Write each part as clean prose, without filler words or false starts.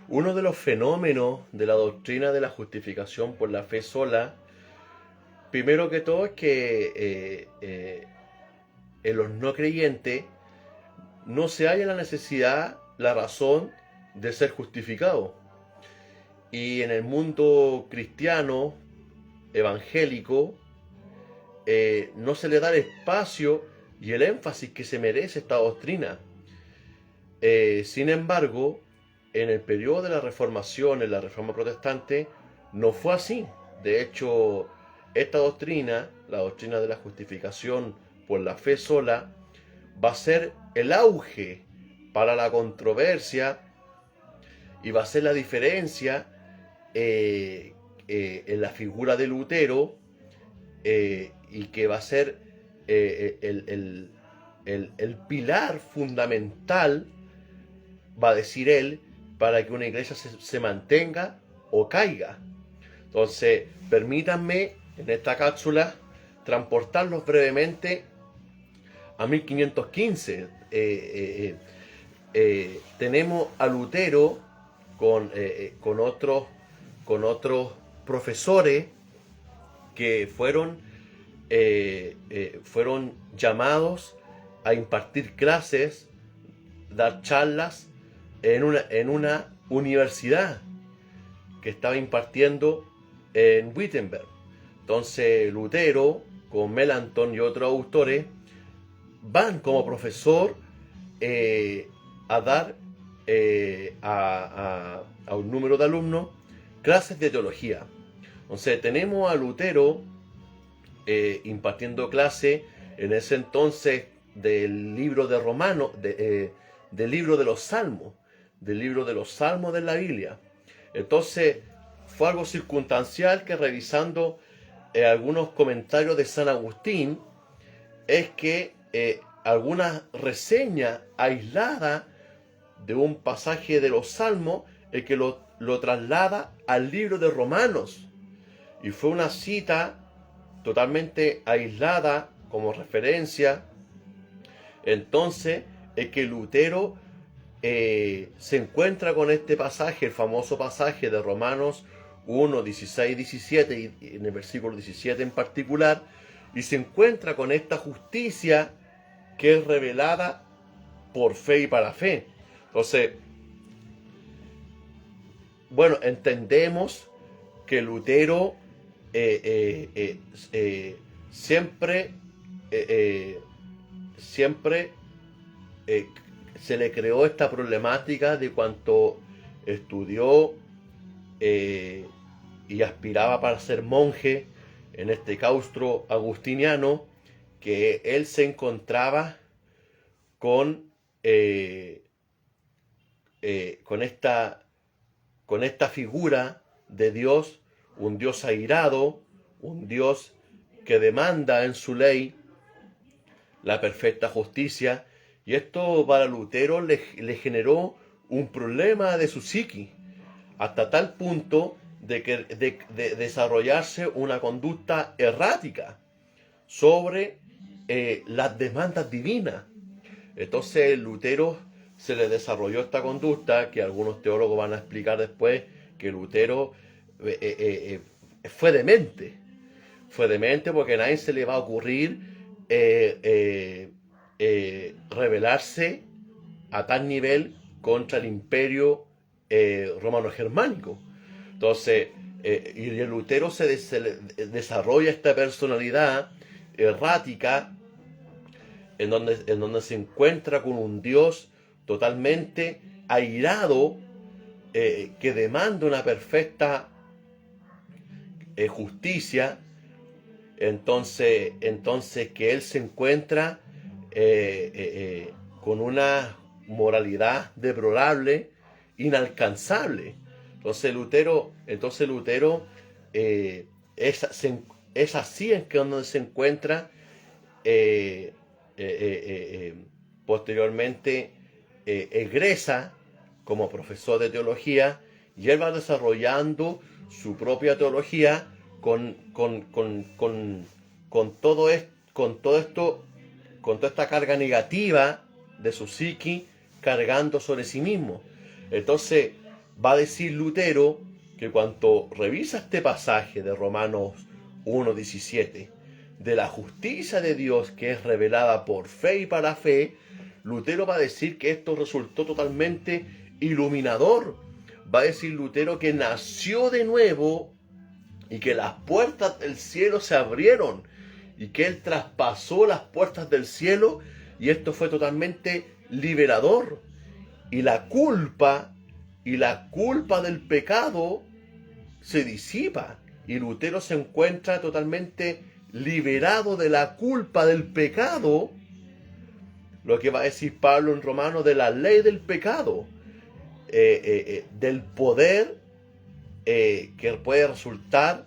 Uno de los fenómenos de la doctrina de la justificación por la fe sola, primero que todo, es que en los no creyentes no se halla la necesidad, la razón de ser justificado. Y en el mundo cristiano, evangélico, no se le da el espacio y el énfasis que se merece esta doctrina. Sin embargo, en el periodo de la Reformación, en la Reforma Protestante, no fue así. De hecho, esta doctrina, la doctrina de la justificación por la fe sola, va a ser el auge para la controversia y va a ser la diferencia en la figura de Lutero, y que va a ser el pilar fundamental, va a decir él, para que una iglesia se mantenga o caiga. Entonces, permítanme en esta cápsula transportarlos brevemente a 1515. Tenemos a Lutero con otros profesores que fueron llamados a impartir clases, dar charlas en una universidad que estaba impartiendo en Wittenberg. Entonces Lutero, con Melanchthon y otros autores, van como profesor a dar a un número de alumnos clases de teología. Entonces tenemos a Lutero impartiendo clase en ese entonces del libro de Romanos, del libro de los Salmos, de la Biblia. Entonces fue algo circunstancial que, revisando algunos comentarios de San Agustín, es que algunas reseñas aisladas de un pasaje de los Salmos es que lo traslada al libro de Romanos, y fue una cita totalmente aislada como referencia. Entonces es que Lutero se encuentra con este pasaje, el famoso pasaje de Romanos 1, 16 y 17, y en el versículo 17 en particular, y se encuentra con esta justicia que es revelada por fe y para fe. Entonces, bueno, entendemos que Lutero siempre se le creó esta problemática de cuanto estudió y aspiraba para ser monje en este claustro agustiniano, que él se encontraba con esta figura de Dios, un Dios airado, un Dios que demanda en su ley la perfecta justicia, y esto para Lutero le generó un problema de su psiqui, hasta tal punto de desarrollarse una conducta errática sobre las demandas divinas. Entonces Lutero se le desarrolló esta conducta que algunos teólogos van a explicar después, que Lutero fue demente. Fue demente porque a nadie se le va a ocurrir rebelarse a tal nivel contra el imperio romano-germánico. Entonces, y el Lutero se desarrolla esta personalidad errática en donde se encuentra con un Dios totalmente airado, que demanda una perfecta justicia. Entonces que él se encuentra con una moralidad deplorable, inalcanzable. Entonces Lutero es así en que donde se encuentra posteriormente egresa como profesor de teología, y él va desarrollando su propia teología con todo esto, con toda esta carga negativa de su psiqui cargando sobre sí mismo. Entonces va a decir Lutero que cuando revisa este pasaje de Romanos 1:17, de la justicia de Dios que es revelada por fe y para fe, Lutero va a decir que esto resultó totalmente iluminador. Va a decir Lutero que nació de nuevo y que las puertas del cielo se abrieron y que él traspasó las puertas del cielo y esto fue totalmente liberador. Y la culpa del pecado se disipa y Lutero se encuentra totalmente liberado de la culpa del pecado, lo que va a decir Pablo en Romanos de la ley del pecado, del poder que puede resultar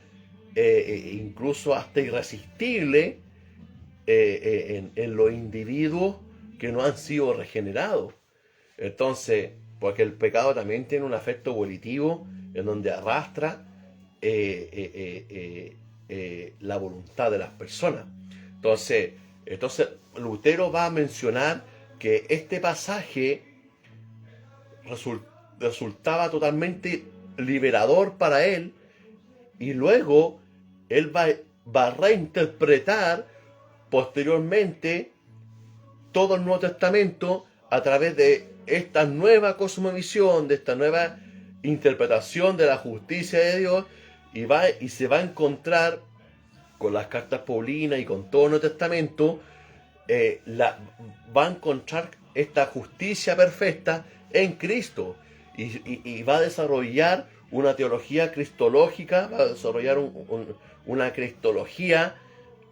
incluso hasta irresistible en los individuos que no han sido regenerados. Entonces, porque el pecado también tiene un efecto volitivo en donde arrastra la voluntad de las personas. Entonces Lutero va a mencionar que este pasaje resultaba totalmente liberador para él y luego él va a reinterpretar posteriormente todo el Nuevo Testamento a través de esta nueva cosmovisión, de esta nueva interpretación de la justicia de Dios y se va a encontrar con las cartas paulinas y con todo el Nuevo Testamento, va a encontrar esta justicia perfecta en Cristo y va a desarrollar una teología cristológica, va a desarrollar una cristología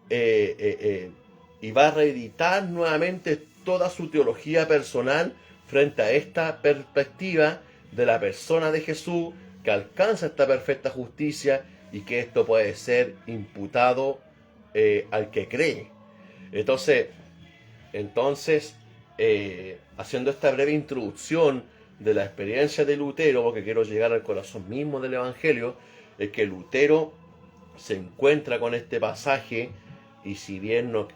y va a reeditar nuevamente toda su teología personal frente a esta perspectiva de la persona de Jesús que alcanza esta perfecta justicia y que esto puede ser imputado al que cree. Entonces haciendo esta breve introducción de la experiencia de Lutero, porque quiero llegar al corazón mismo del Evangelio, es que Lutero se encuentra con este pasaje y si bien no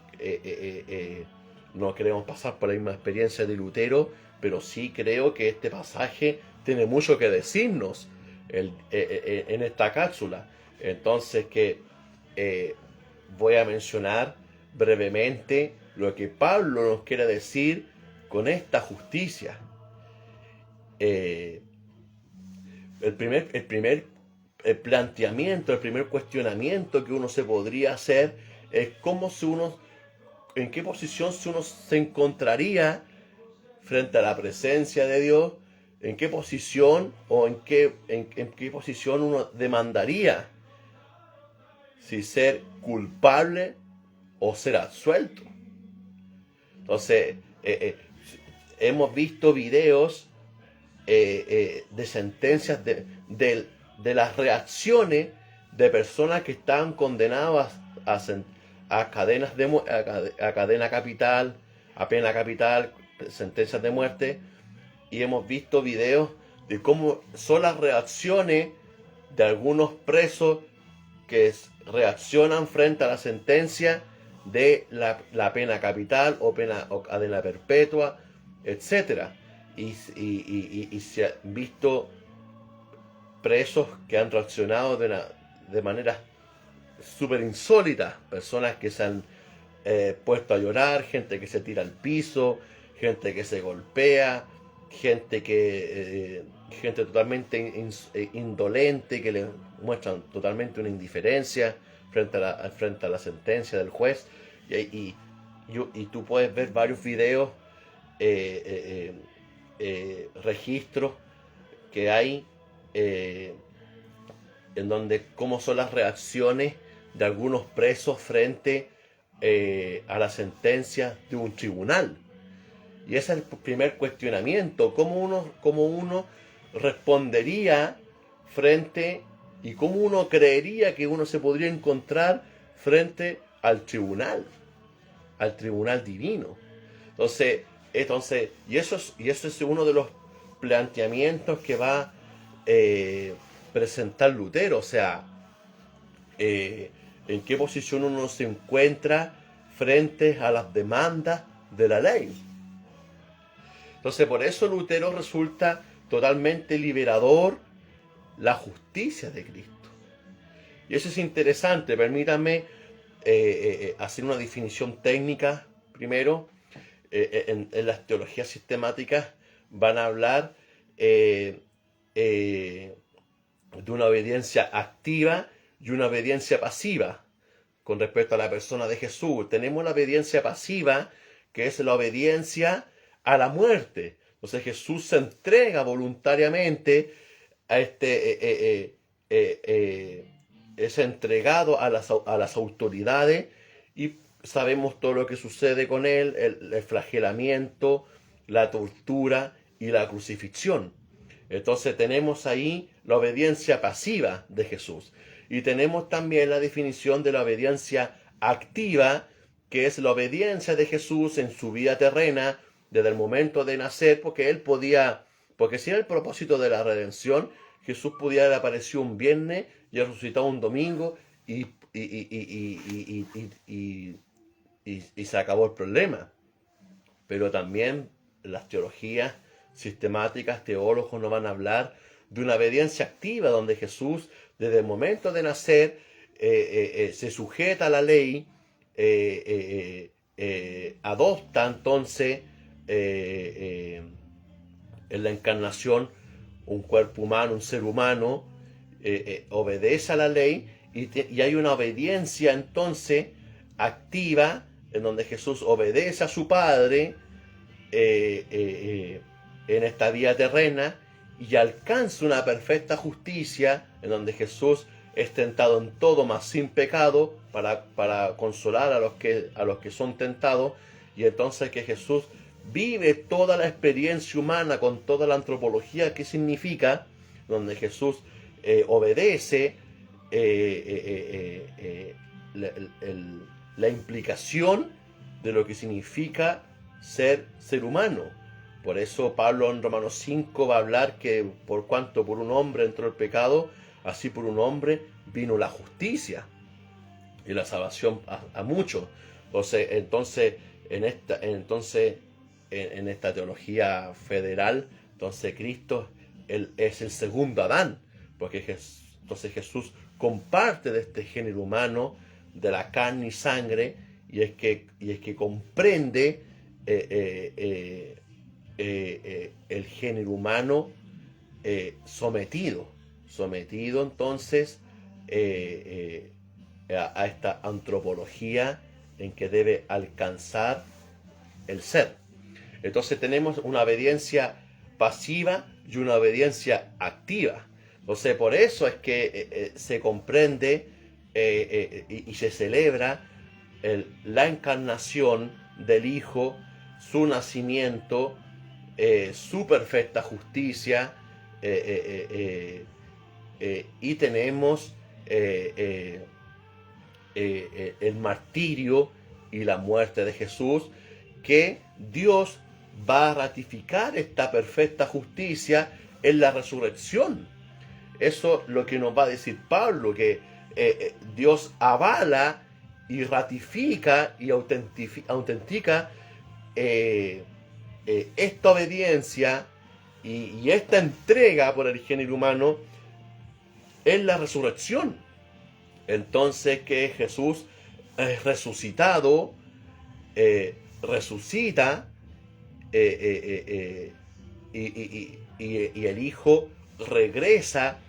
queremos pasar por la misma experiencia de Lutero, pero sí creo que este pasaje tiene mucho que decirnos en esta cápsula. Entonces voy a mencionar brevemente lo que Pablo nos quiere decir con esta justicia. El primer planteamiento, el primer cuestionamiento que uno se podría hacer es en qué posición uno se encontraría frente a la presencia de Dios, en qué posición o en qué posición uno demandaría si ser culpable o ser absuelto. Entonces, hemos visto videos de sentencias de las reacciones de personas que están condenadas a cadena capital, a pena capital, sentencias de muerte, y hemos visto videos de cómo son las reacciones de algunos presos que reaccionan frente a la sentencia de la pena capital o cadena perpetua, etcétera. Y se han visto presos que han reaccionado de manera súper insólita, personas que se han puesto a llorar, gente que se tira al piso, gente que se golpea, gente totalmente indolente, que le muestran totalmente una indiferencia frente a la sentencia del juez. Y tú puedes ver varios videos, registros que hay en donde cómo son las reacciones de algunos presos frente a la sentencia de un tribunal. Y ese es el primer cuestionamiento, cómo uno respondería frente y cómo uno creería que uno se podría encontrar frente al tribunal divino. Entonces, y eso es uno de los planteamientos que va a presentar Lutero, o sea, en qué posición uno se encuentra frente a las demandas de la ley. Entonces, por eso Lutero resulta totalmente liberador la justicia de Cristo. Y eso es interesante. Permítanme hacer una definición técnica primero. En las teologías sistemáticas van a hablar de una obediencia activa y una obediencia pasiva con respecto a la persona de Jesús. Tenemos la obediencia pasiva, que es la obediencia a la muerte. Entonces Jesús se entrega voluntariamente a es entregado a las autoridades, y sabemos todo lo que sucede con él, el flagelamiento, la tortura y la crucifixión. Entonces tenemos ahí la obediencia pasiva de Jesús. Y tenemos también la definición de la obediencia activa, que es la obediencia de Jesús en su vida terrena, desde el momento de nacer, porque si era el propósito de la redención, Jesús podía haber aparecido un viernes y resucitado un domingo y se acabó el problema. Pero también las teologías sistemáticas, teólogos nos van a hablar de una obediencia activa, donde Jesús, desde el momento de nacer, se sujeta a la ley, adopta entonces en la encarnación un cuerpo humano, un ser humano, obedece a la ley, y hay una obediencia entonces activa, en donde Jesús obedece a su Padre en esta vida terrena, y alcanza una perfecta justicia, en donde Jesús es tentado en todo, mas sin pecado, para consolar a los que son tentados. Y entonces que Jesús vive toda la experiencia humana con toda la antropología que significa, donde Jesús obedece la implicación de lo que significa ser humano. Por eso Pablo en Romanos 5 va a hablar que por cuanto por un hombre entró el pecado, así por un hombre vino la justicia y la salvación a muchos. Entonces en esta teología federal, entonces Cristo él es el segundo Adán, porque entonces Jesús comparte de este género humano, de la carne y sangre, y es que comprende el género humano sometido entonces a esta antropología en que debe alcanzar el ser. Entonces tenemos una obediencia pasiva y una obediencia activa. Entonces por eso es que se comprende y se celebra la encarnación del Hijo, su nacimiento, su perfecta justicia, y tenemos el martirio y la muerte de Jesús, que Dios va a ratificar esta perfecta justicia en la resurrección. Eso es lo que nos va a decir Pablo, que Dios avala y ratifica y autentica esta obediencia y esta entrega por el género humano en la resurrección. Entonces que Jesús es resucitado, resucita, y el Hijo regresa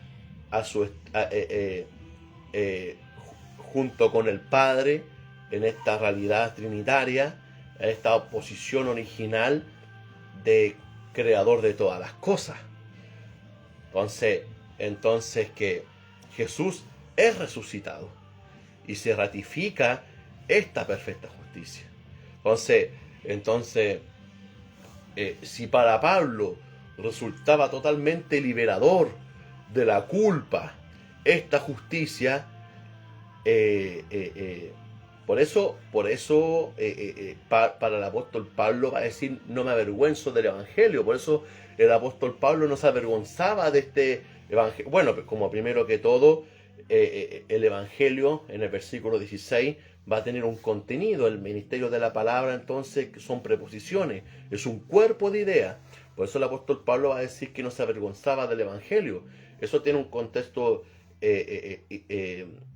junto con el Padre en esta realidad trinitaria, a esta posición original de creador de todas las cosas. Entonces que Jesús es resucitado y se ratifica esta perfecta justicia. Entonces si para Pablo resultaba totalmente liberador de la culpa esta justicia, por eso para el apóstol Pablo va a decir: no me avergüenzo del evangelio. Por eso el apóstol Pablo no se avergonzaba de este evangelio. Bueno, como primero que todo, el evangelio en el versículo 16 va a tener un contenido. El ministerio de la palabra, entonces, son preposiciones, es un cuerpo de ideas. Por eso el apóstol Pablo va a decir que no se avergonzaba del Evangelio. Eso tiene un contexto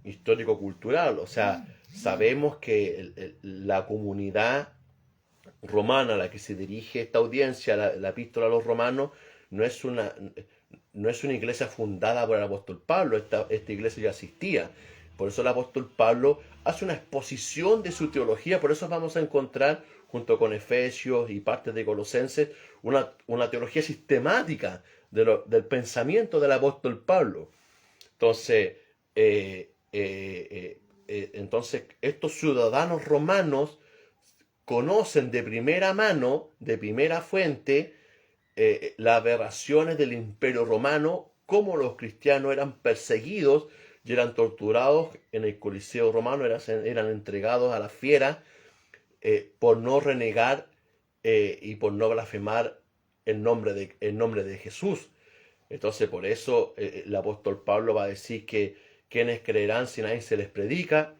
histórico-cultural. O sea, sabemos que la comunidad romana a la que se dirige esta audiencia, la epístola a los romanos, no es una, no es una iglesia fundada por el apóstol Pablo. Esta iglesia ya existía. Por eso el apóstol Pablo hace una exposición de su teología. Por eso vamos a encontrar, junto con Efesios y partes de Colosenses, una teología sistemática del pensamiento del apóstol Pablo. Entonces, entonces, estos ciudadanos romanos conocen de primera mano, de primera fuente, las aberraciones del Imperio Romano, cómo los cristianos eran perseguidos y eran torturados en el Coliseo Romano, eran entregados a la fiera por no renegar y por no blasfemar el nombre de Jesús. Entonces, por eso el apóstol Pablo va a decir que quienes creerán si nadie se les predica.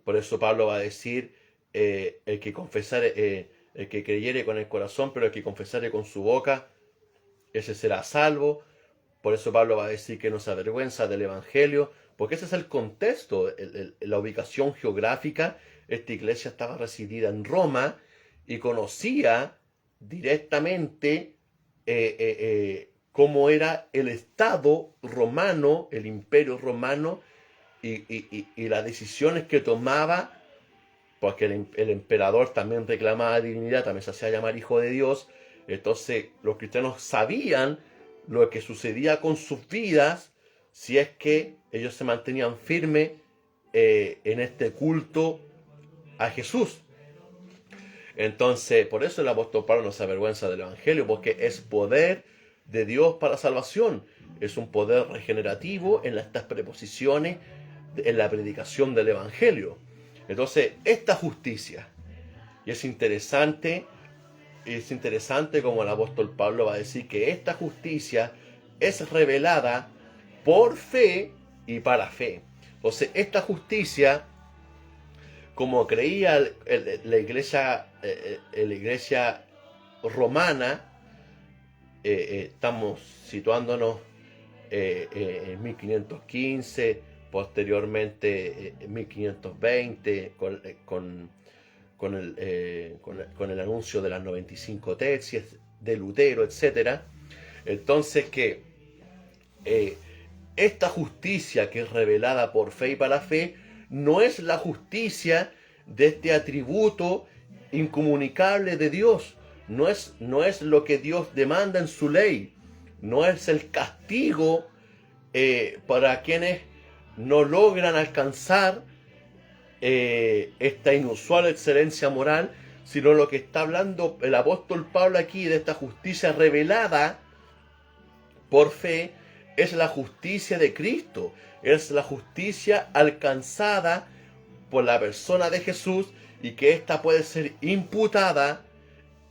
Por eso Pablo va a decir, el que creyere con el corazón, pero el que confesare con su boca, ese será salvo. Por eso Pablo va a decir que no se avergüenza del Evangelio, porque ese es el contexto, la ubicación geográfica. Esta iglesia estaba residida en Roma y conocía directamente cómo era el Estado romano, el Imperio romano, y las decisiones que tomaba, porque el emperador también reclamaba divinidad, también se hacía llamar hijo de Dios. Entonces los cristianos sabían lo que sucedía con sus vidas si es que ellos se mantenían firmes en este culto a Jesús. Entonces, por eso el apóstol Pablo no se avergüenza del Evangelio, porque es poder de Dios para salvación. Es un poder regenerativo en estas preposiciones, en la predicación del Evangelio. Entonces, esta justicia, y es interesante como el apóstol Pablo va a decir que esta justicia es revelada por fe y para fe. Entonces, esta justicia, como creía la iglesia romana, estamos situándonos en 1515, posteriormente en 1520, con el anuncio de las 95 tesis de Lutero, etc. Entonces que esta justicia que es revelada por fe y para fe, no es la justicia de este atributo incomunicable de Dios, no es lo que Dios demanda en su ley, no es el castigo para quienes no logran alcanzar esta inusual excelencia moral, sino lo que está hablando el apóstol Pablo aquí de esta justicia revelada por fe, es la justicia de Cristo, es la justicia alcanzada por la persona de Jesús, y que ésta puede ser imputada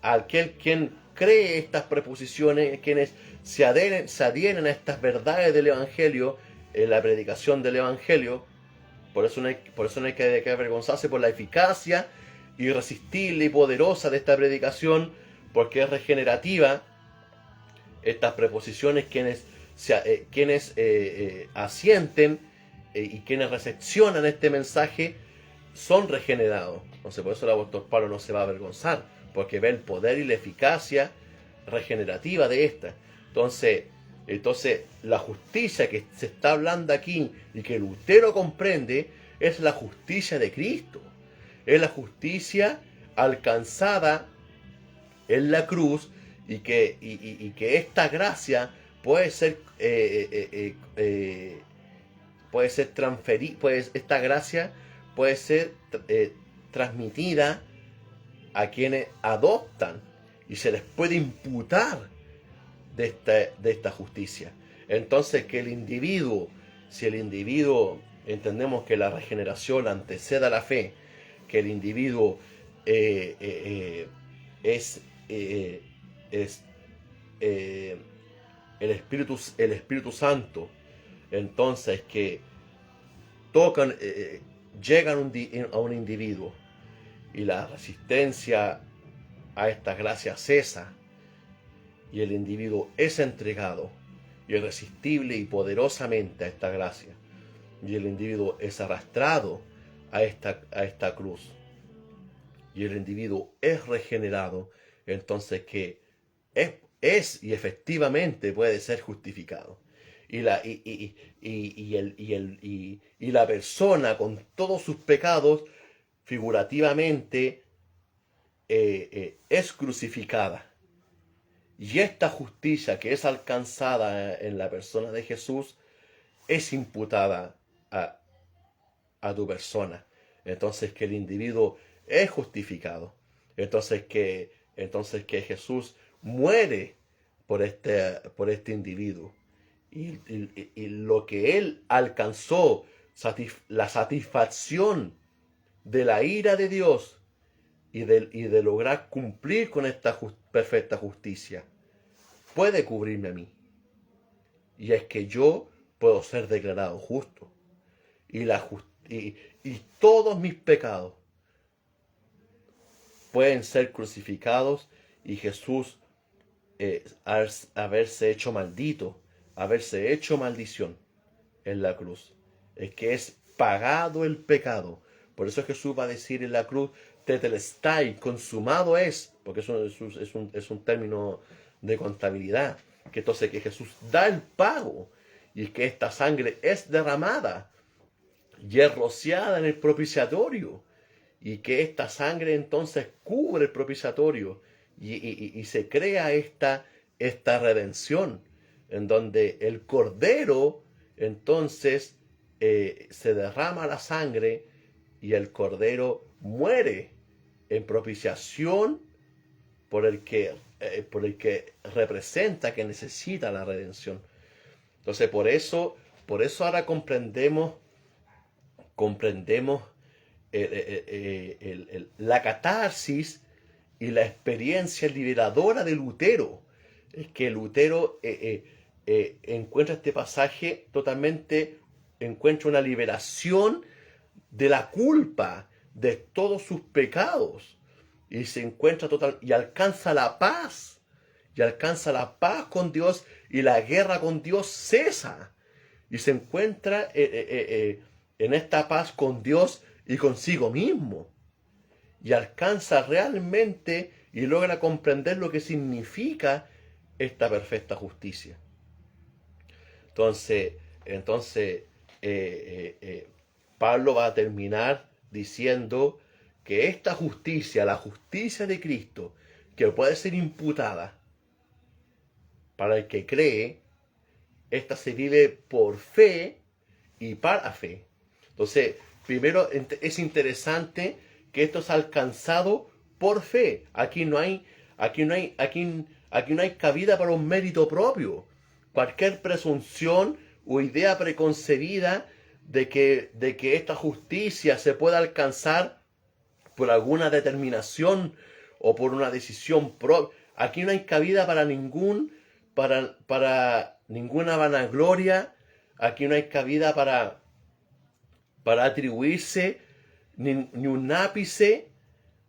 a aquel quien cree estas preposiciones, quienes se adhieren a estas verdades del Evangelio, en la predicación del Evangelio. Por eso no hay que avergonzarse por la eficacia irresistible y poderosa de esta predicación, porque es regenerativa. Estas preposiciones, quienes asienten y quienes recepcionan este mensaje son regenerados. Entonces, por eso el apóstol Pablo no se va a avergonzar, porque ve el poder y la eficacia regenerativa de esta. Entonces, la justicia que se está hablando aquí y que Lutero comprende es la justicia de Cristo. Es la justicia alcanzada en la cruz, y que esta gracia puede ser transferida, esta gracia puede ser transmitida a quienes adoptan, y se les puede imputar de esta justicia. Entonces, que el individuo, si el individuo, entendemos que la regeneración antecede a la fe, que el individuo es el Espíritu Santo, entonces que llegan a un individuo, y la resistencia a esta gracia cesa y el individuo es entregado irresistible y poderosamente a esta gracia. Y el individuo es arrastrado a esta cruz. Y el individuo es regenerado, entonces que es y efectivamente puede ser justificado. Y la persona con todos sus pecados, figurativamente, es crucificada. Y esta justicia que es alcanzada en la persona de Jesús es imputada a tu persona. Entonces que el individuo es justificado. Entonces que Jesús muere por este individuo. Y lo que él alcanzó, la satisfacción de la ira de Dios y de lograr cumplir con esta perfecta justicia, puede cubrirme a mí. Y es que yo puedo ser declarado justo. Y todos mis pecados pueden ser crucificados y Jesús haberse hecho maldito, haberse hecho maldición en la cruz. Es que es pagado el pecado. Por eso Jesús va a decir en la cruz, tetelestai, consumado es, porque eso es un término de contabilidad, que entonces que Jesús da el pago y que esta sangre es derramada y es rociada en el propiciatorio y que esta sangre entonces cubre el propiciatorio y se crea esta redención en donde el Cordero entonces se derrama la sangre y el Cordero muere en propiciación por el que representa, que necesita la redención. Entonces por eso ahora comprendemos la catarsis y la experiencia liberadora de Lutero. Es que Lutero encuentra este pasaje totalmente, encuentra una liberación de la culpa, de todos sus pecados, y se encuentra y alcanza la paz, con Dios, y la guerra con Dios cesa, y se encuentra en esta paz con Dios y consigo mismo, y alcanza realmente y logra comprender lo que significa esta perfecta justicia. Entonces Pablo va a terminar diciendo que esta justicia, la justicia de Cristo, que puede ser imputada para el que cree, esta se vive por fe y para fe. Entonces, primero es interesante que esto es alcanzado por fe. Aquí no hay cabida para un mérito propio. Cualquier presunción o idea preconcebida de que esta justicia se pueda alcanzar por alguna determinación o por una decisión propia. Aquí no hay cabida para ninguna vanagloria. Aquí no hay cabida para atribuirse ni un ápice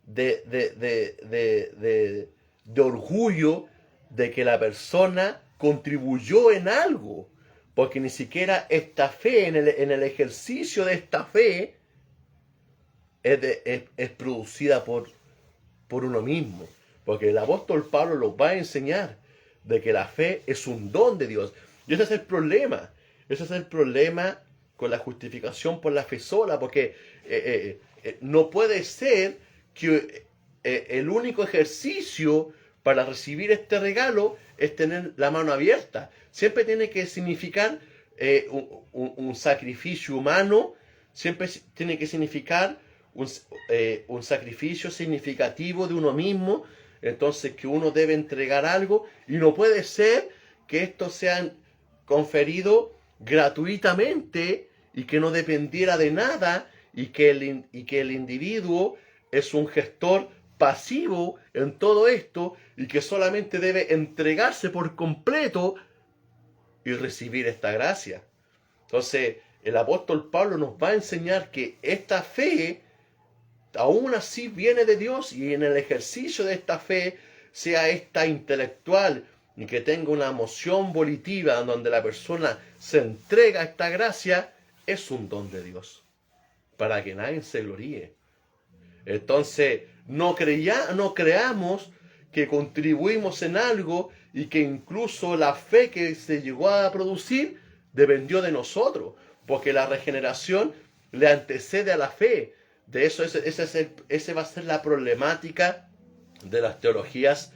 de orgullo de que la persona contribuyó en algo, porque ni siquiera esta fe, en el ejercicio de esta fe, es producida por uno mismo, porque el apóstol Pablo nos va a enseñar de que la fe es un don de Dios, y ese es el problema con la justificación por la fe sola, porque no puede ser que el único ejercicio para recibir este regalo es tener la mano abierta. Siempre tiene que significar un sacrificio humano, siempre tiene que significar un sacrificio significativo de uno mismo, entonces que uno debe entregar algo, y no puede ser que esto sea conferido gratuitamente y que no dependiera de nada, y que el individuo es un gestor pasivo en todo esto y que solamente debe entregarse por completo y recibir esta gracia. Entonces el apóstol Pablo nos va a enseñar que esta fe aún así viene de Dios, y en el ejercicio de esta fe, sea esta intelectual y que tenga una emoción volitiva donde la persona se entrega a esta gracia, es un don de Dios, para que nadie se gloríe. Entonces, no creamos que contribuimos en algo y que incluso la fe que se llegó a producir dependió de nosotros, porque la regeneración le antecede a la fe. De eso, ese va a ser la problemática de las teologías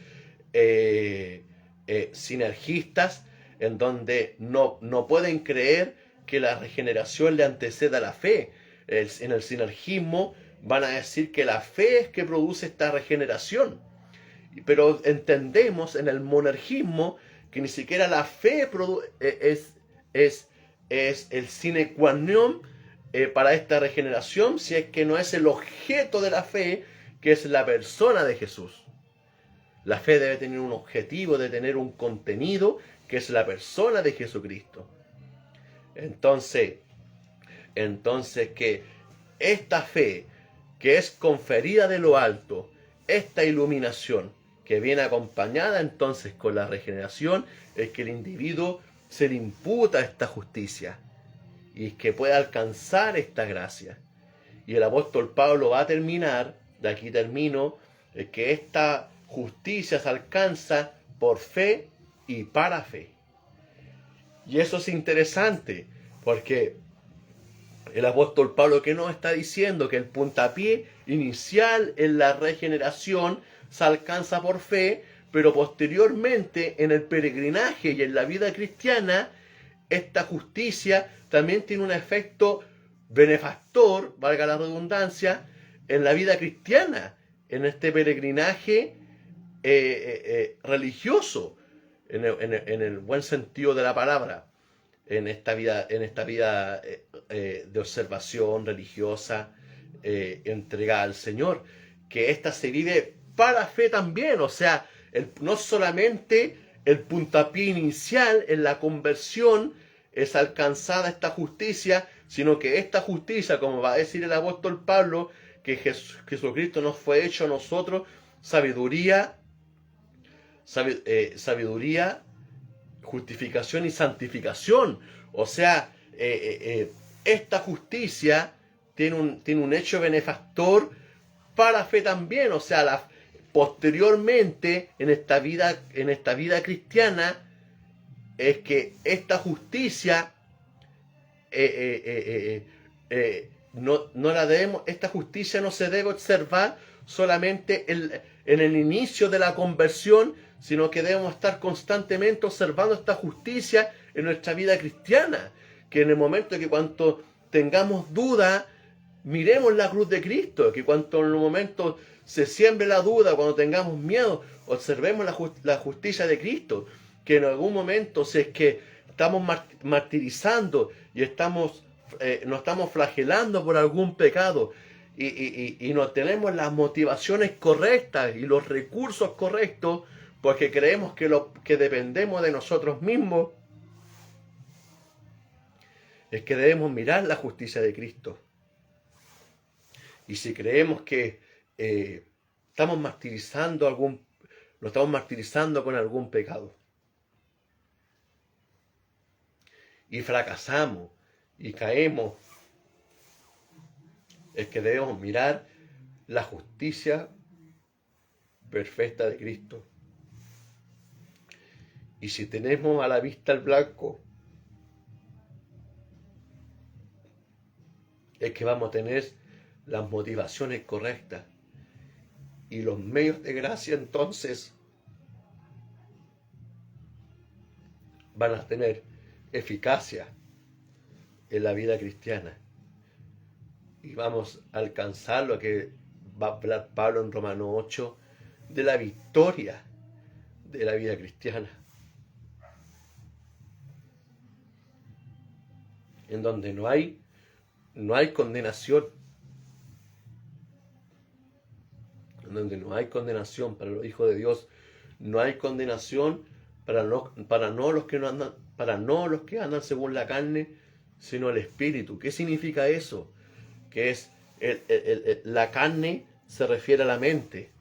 sinergistas, en donde no pueden creer que la regeneración le anteceda a la fe. En el sinergismo van a decir que la fe es que produce esta regeneración. Pero entendemos en el monergismo que ni siquiera la fe es el sine qua non para esta regeneración, si es que no es el objeto de la fe, que es la persona de Jesús. La fe debe tener un objetivo, debe tener un contenido, que es la persona de Jesucristo. Entonces que esta fe, que es conferida de lo alto, esta iluminación, que viene acompañada entonces con la regeneración, es que el individuo se le imputa esta justicia y es que puede alcanzar esta gracia. Y el apóstol Pablo va a terminar, de aquí termino, que esta justicia se alcanza por fe y para fe. Y eso es interesante, porque el apóstol Pablo, que nos está diciendo que el puntapié inicial en la regeneración se alcanza por fe, pero posteriormente en el peregrinaje y en la vida cristiana, esta justicia también tiene un efecto benefactor, valga la redundancia, en la vida cristiana, en este peregrinaje religioso, en el buen sentido de la palabra, en esta vida de observación religiosa, entregada al Señor, que ésta se vive para fe también. O sea, no solamente el puntapié inicial en la conversión es alcanzada esta justicia, sino que esta justicia, como va a decir el apóstol Pablo, que Jesucristo nos fue hecho a nosotros sabiduría, justificación y santificación. O sea, esta justicia tiene un hecho benefactor para fe también. O sea, posteriormente en esta vida cristiana, es que esta justicia esta justicia no se debe observar solamente en el inicio de la conversión, sino que debemos estar constantemente observando esta justicia en nuestra vida cristiana, que en el momento que cuando tengamos duda, miremos la cruz de Cristo, que cuando en el momento se siembre la duda, cuando tengamos miedo, observemos la justicia de Cristo, que en algún momento, si es que estamos martirizando y nos estamos flagelando por algún pecado, y no tenemos las motivaciones correctas y los recursos correctos, porque creemos que dependemos de nosotros mismos, es que debemos mirar la justicia de Cristo. Y si creemos que estamos martirizando lo estamos martirizando con algún pecado, y fracasamos y caemos, es que debemos mirar la justicia perfecta de Cristo. Y si tenemos a la vista el blanco, es que vamos a tener las motivaciones correctas y los medios de gracia, entonces van a tener eficacia en la vida cristiana, y vamos a alcanzar lo que va a hablar Pablo en Romanos 8, de la victoria de la vida cristiana, en donde no hay condenación, en donde no hay condenación para los hijos de Dios, no hay condenación para no los que andan según la carne, sino el Espíritu. ¿Qué significa eso? Que es la carne se refiere a la mente.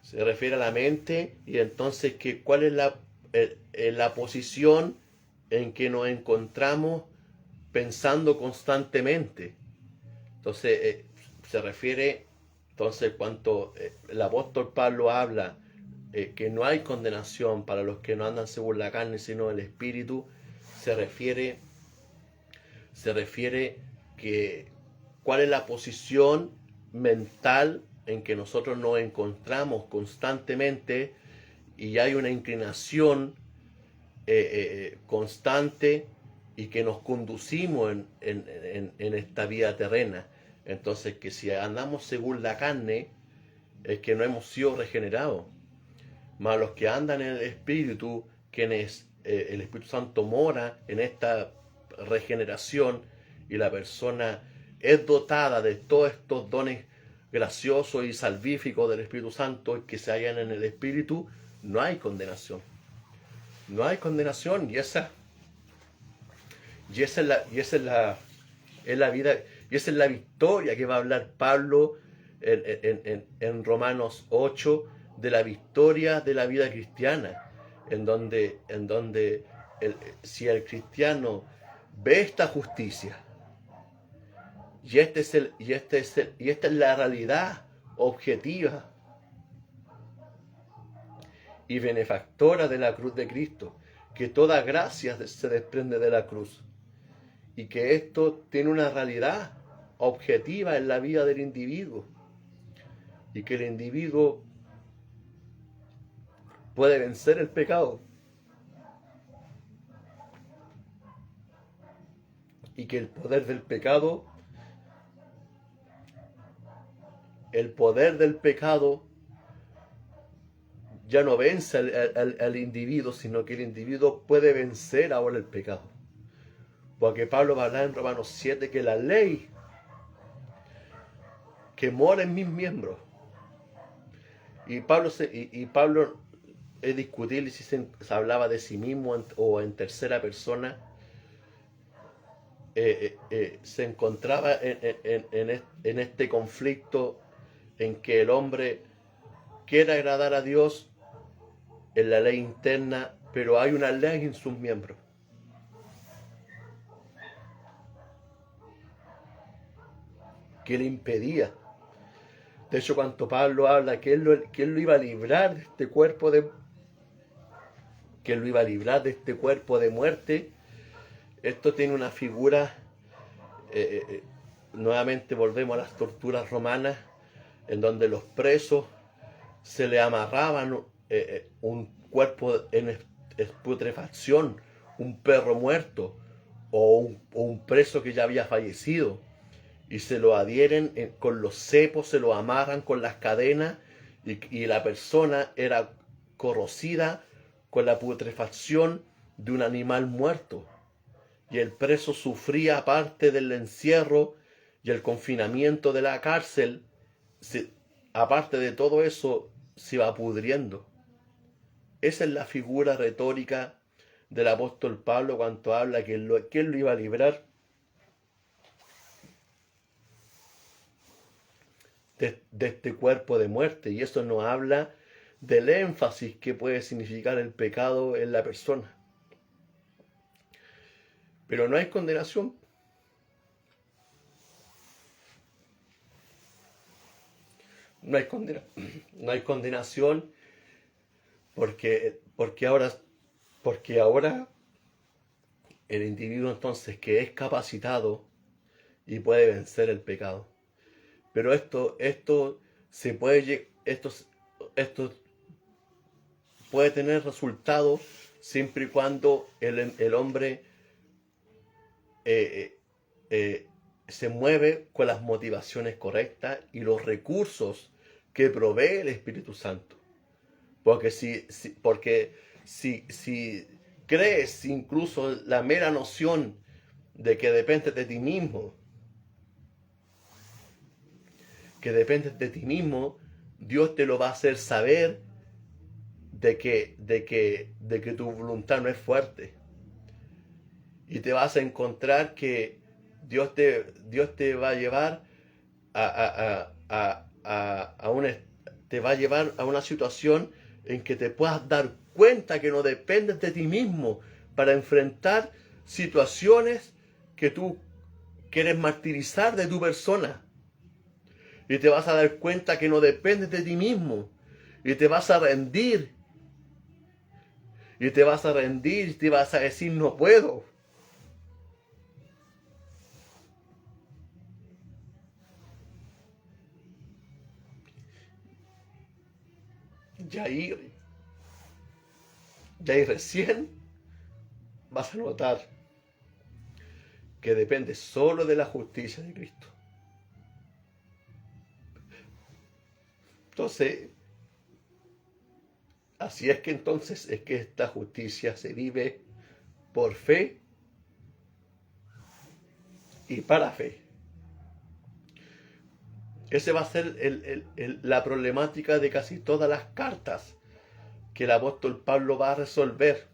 Se refiere a la mente y entonces ¿cuál es la posición en que nos encontramos pensando constantemente? Entonces se refiere, entonces cuando el apóstol Pablo habla que no hay condenación para los que no andan según la carne sino el espíritu, se refiere que cuál es la posición mental en que nosotros nos encontramos constantemente y hay una inclinación constante y que nos conducimos en esta vida terrena. Entonces, que si andamos según la carne, es que no hemos sido regenerados. Mas los que andan en el Espíritu, quienes el Espíritu Santo mora en esta regeneración y la persona es dotada de todos estos dones graciosos y salvíficos del Espíritu Santo que se hallan en el Espíritu, no hay condenación. No hay condenación y esa es la vida y esa es la victoria que va a hablar Pablo en Romanos 8, de la victoria de la vida cristiana, en donde si el cristiano ve esta justicia y esta es la realidad objetiva y benefactora de la cruz de Cristo, que toda gracia se desprende de la cruz y que esto tiene una realidad objetiva en la vida del individuo y que el individuo puede vencer el pecado y que el poder del pecado ya no vence al individuo, sino que el individuo puede vencer ahora el pecado. Porque Pablo va a hablar en Romanos 7 que la ley que mora en mis miembros, y Pablo es discutible si se hablaba de sí mismo o en tercera persona, se encontraba en este conflicto en que el hombre quiere agradar a Dios en la ley interna, pero hay una ley en sus miembros. Que le impedía. De hecho, cuando Pablo habla que él lo iba a librar de este cuerpo de muerte, esto tiene una figura, nuevamente volvemos a las torturas romanas, en donde los presos se le amarraban un cuerpo en putrefacción, un perro muerto o un preso que ya había fallecido, y se lo adhieren con los cepos, se lo amarran con las cadenas y la persona era corrosida con la putrefacción de un animal muerto. Y el preso sufría, aparte del encierro y el confinamiento de la cárcel, aparte de todo eso, se iba pudriendo. Esa es la figura retórica del apóstol Pablo cuando habla que él lo iba a librar de este cuerpo de muerte. Y eso nos habla del énfasis que puede significar el pecado en la persona. Pero no hay condenación. No hay condenación porque ahora el individuo entonces que es capacitado y puede vencer el pecado. Pero esto puede tener resultados siempre y cuando el hombre se mueve con las motivaciones correctas y los recursos que provee el Espíritu Santo. Porque si crees incluso la mera noción de que dependes de ti mismo, Dios te lo va a hacer saber de que tu voluntad no es fuerte. Y te vas a encontrar que Dios te va a llevar te va a llevar a una situación en que te puedas dar cuenta que no dependes de ti mismo para enfrentar situaciones que tú quieres martirizar de tu persona. Y te vas a dar cuenta que no dependes de ti mismo. Y te vas a rendir. Y te vas a rendir y te vas a decir no puedo. Y ahí recién vas a notar que depende solo de la justicia de Cristo. Entonces, así es que entonces es que esta justicia se vive por fe y para fe. Esa va a ser la problemática de casi todas las cartas que el apóstol Pablo va a resolver.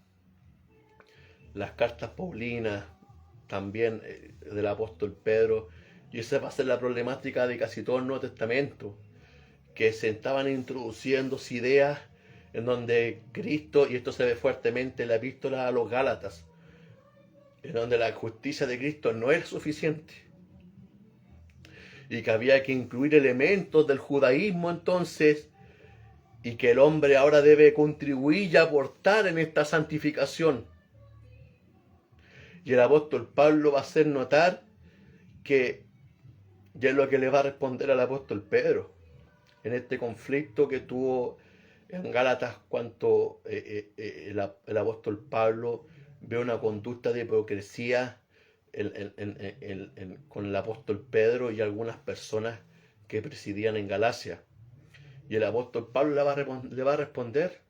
Las cartas paulinas, también del apóstol Pedro, y esa va a ser la problemática de casi todo el Nuevo Testamento, que se estaban introduciendo ideas en donde Cristo, y esto se ve fuertemente en la epístola a los Gálatas, en donde la justicia de Cristo no era suficiente, y que había que incluir elementos del judaísmo entonces, y que el hombre ahora debe contribuir y aportar en esta santificación. Y el apóstol Pablo va a hacer notar que, ya es lo que le va a responder al apóstol Pedro, en este conflicto que tuvo en Gálatas, cuando el apóstol Pablo ve una conducta de hipocresía con el apóstol Pedro y algunas personas que presidían en Galacia. Y el apóstol Pablo le va a responder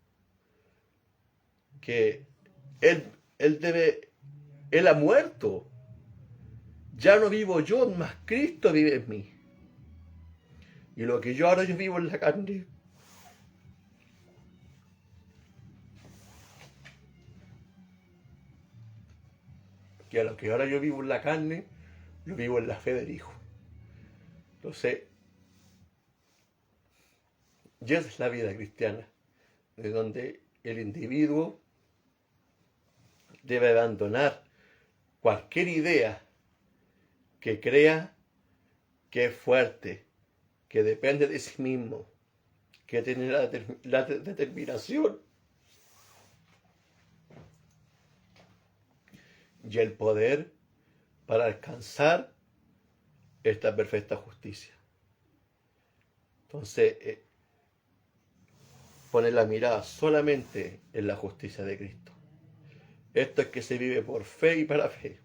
que él ha muerto. Ya no vivo yo, mas Cristo vive en mí. Y lo que yo ahora yo vivo en la carne, que a lo que ahora yo vivo en la carne, lo vivo en la fe del Hijo. Entonces, y esa es la vida cristiana, de donde el individuo debe abandonar cualquier idea que crea que es fuerte, que depende de sí mismo, que tiene la determinación y el poder para alcanzar esta perfecta justicia. Entonces, poner la mirada solamente en la justicia de Cristo. Esto es que se vive por fe y para fe,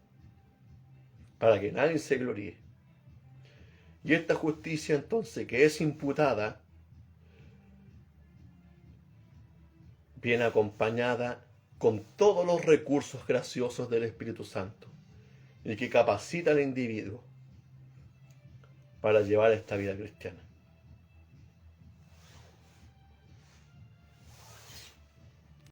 para que nadie se gloríe. Y esta justicia entonces que es imputada, viene acompañada con todos los recursos graciosos del Espíritu Santo y que capacita al individuo para llevar esta vida cristiana.